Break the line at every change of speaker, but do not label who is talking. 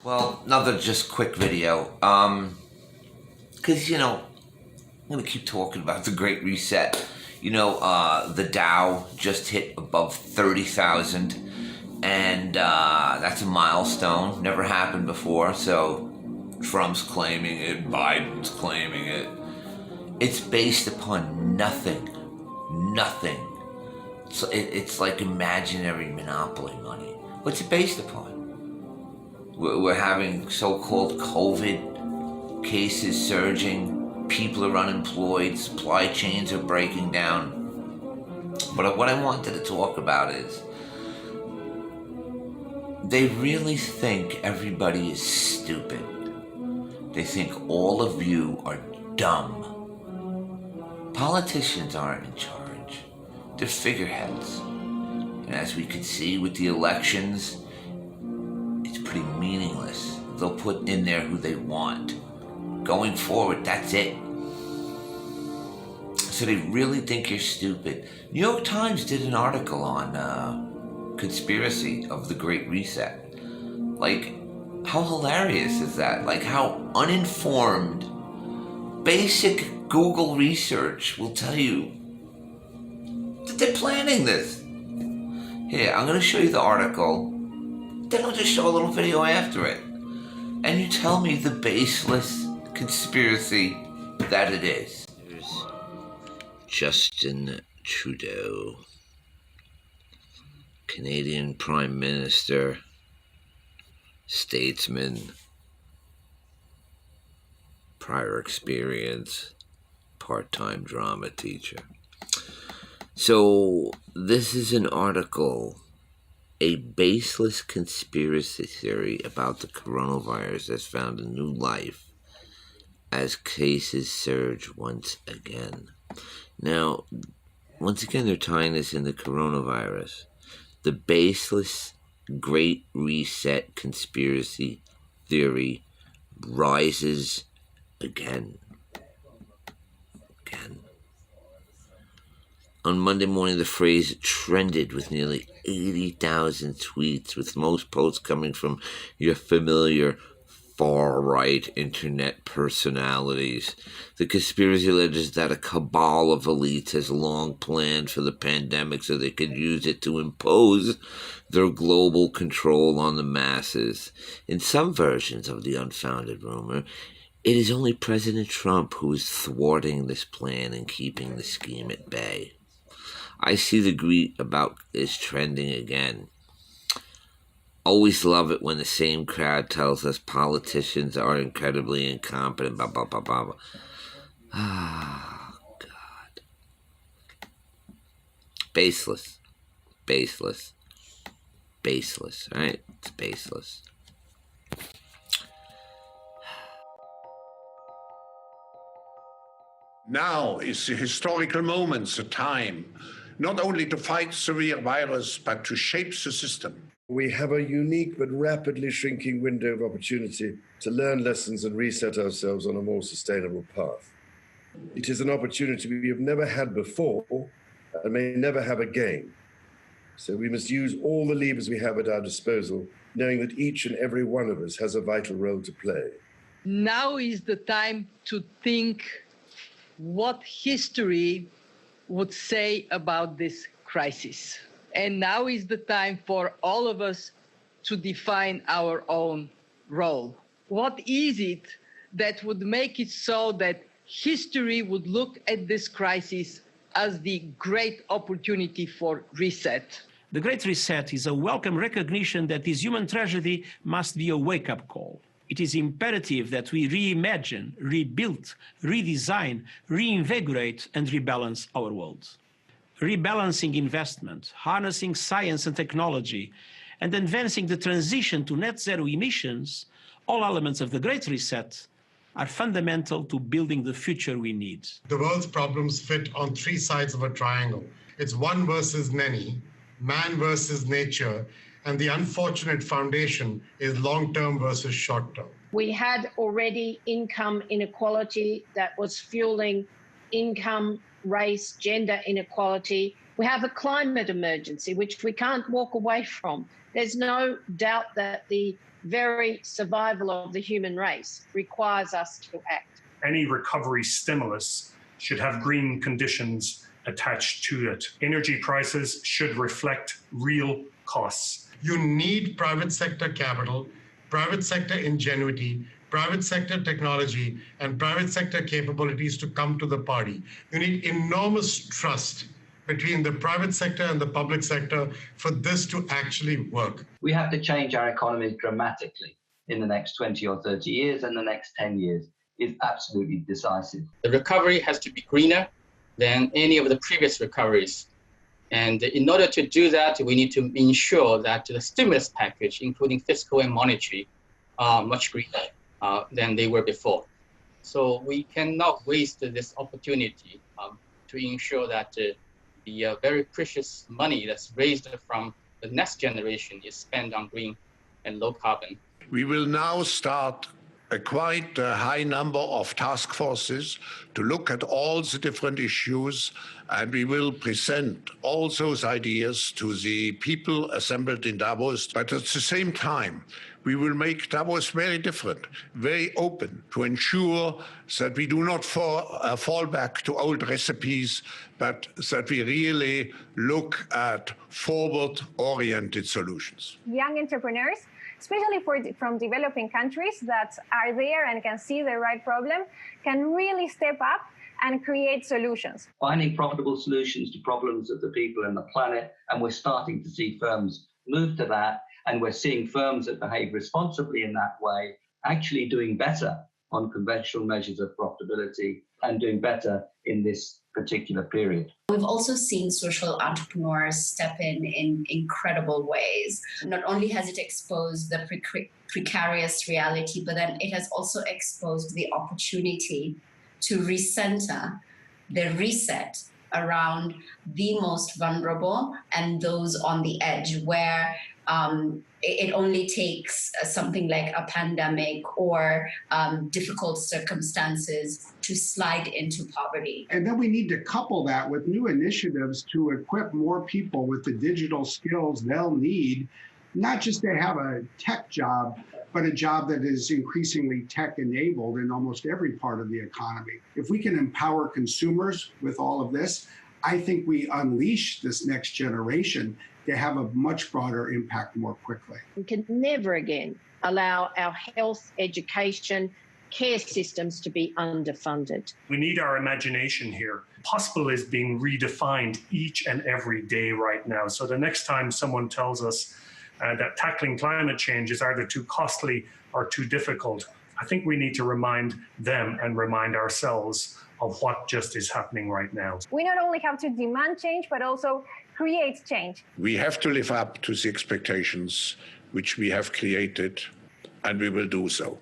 Well, another just quick video. Because, I'm going to keep talking about the Great Reset. The Dow just hit above 30,000, and that's a milestone. Never happened before, so Trump's claiming it, Biden's claiming it. It's based upon nothing. Nothing. So it's like imaginary monopoly money. What's it based upon? We're having so-called COVID cases surging, people are unemployed, supply chains are breaking down. But what I wanted to talk about is they really think everybody is stupid. They think all of you are dumb. Politicians aren't in charge. They're figureheads. And as we can see with the elections, it's pretty meaningless. They'll put in there who they want. Going forward, that's it. So they really think you're stupid. New York Times did an article on conspiracy of the Great Reset. Like, how hilarious is that? Like, how uninformed, basic Google research will tell you that they're planning this. Here, I'm going to show you the article. Then I'll just show a little video after it. And you tell me the baseless conspiracy that it is. There's Justin Trudeau, Canadian Prime Minister, statesman, prior experience, part-time drama teacher. So this is an article, a baseless conspiracy theory about the coronavirus has found a new life as cases surge once again. Now, once again, they're tying this in the coronavirus. The baseless Great Reset conspiracy theory rises again. On Monday morning, the phrase trended with nearly 80,000 tweets, with most posts coming from your familiar far-right internet personalities. The conspiracy alleges that a cabal of elites has long planned for the pandemic so they could use it to impose their global control on the masses. In some versions of the unfounded rumor, it is only President Trump who is thwarting this plan and keeping the scheme at bay. I see the greet about is trending again. Always love it when the same crowd tells us politicians are incredibly incompetent, blah, blah, blah, blah, blah. Ah, God. Baseless. Baseless. Baseless, right? It's baseless.
Now is the historical moment, the time, not only to fight the real virus, but to shape the system.
We have a unique but rapidly shrinking window of opportunity to learn lessons and reset ourselves on a more sustainable path. It is an opportunity we have never had before and may never have again. So we must use all the levers we have at our disposal, knowing that each and every one of us has a vital role to play.
Now is the time to think what history would say about this crisis. And now is the time for all of us to define our own role. What is it that would make it so that history would look at this crisis as the great opportunity for reset?
The Great Reset is a welcome recognition that this human tragedy must be a wake-up call. It is imperative that we reimagine, rebuild, redesign, reinvigorate, and rebalance our world. Rebalancing investment, harnessing science and technology, and advancing the transition to net zero emissions, all elements of the Great Reset, are fundamental to building the future we need.
The world's problems fit on three sides of a triangle. It's one versus many, man versus nature, and the unfortunate foundation is long-term versus short-term.
We had already income inequality that was fueling income, race, gender inequality, We have a climate emergency, which we can't walk away from. There's no doubt that the very survival of the human race requires us to act.
Any recovery stimulus should have green conditions attached to it. Energy prices should reflect real costs.
You need private sector capital, private sector ingenuity, private sector technology, and private sector capabilities to come to the party. You need enormous trust between the private sector and the public sector for this to actually work.
We have to change our economies dramatically in the next 20 or 30 years, and the next 10 years is absolutely decisive.
The recovery has to be greener than any of the previous recoveries. And in order to do that, we need to ensure that the stimulus package, including fiscal and monetary, are much greener than they were before. So we cannot waste this opportunity to ensure that the very precious money that's raised from the next generation is spent on green and low carbon.
We will now start a quite high number of task forces to look at all the different issues, and we will present all those ideas to the people assembled in Davos. But at the same time, we will make Davos very different, very open, to ensure that we do not fall back to old recipes, but that we really look at forward-oriented solutions.
Young entrepreneurs, especially from developing countries that are there and can see the right problem, can really step up and create solutions.
Finding profitable solutions to problems of the people and the planet, and we're starting to see firms move to that, and we're seeing firms that behave responsibly in that way actually doing better on conventional measures of profitability and doing better in this particular period.
We've also seen social entrepreneurs step in incredible ways. Not only has it exposed the precarious reality, but then it has also exposed the opportunity to recenter the reset around the most vulnerable and those on the edge, where it only takes something like a pandemic or difficult circumstances to slide into poverty.
And then we need to couple that with new initiatives to equip more people with the digital skills they'll need, not just to have a tech job, but a job that is increasingly tech-enabled in almost every part of the economy. If we can empower consumers with all of this, I think we unleash this next generation to have a much broader impact more quickly.
We can never again allow our health, education, care systems to be underfunded.
We need our imagination here. Possible is being redefined each and every day right now. So the next time someone tells us that tackling climate change is either too costly or too difficult, I think we need to remind them and remind ourselves of what just is happening right now.
We not only have to demand change, but also create change.
We have to live up to the expectations which we have created, and we will do so.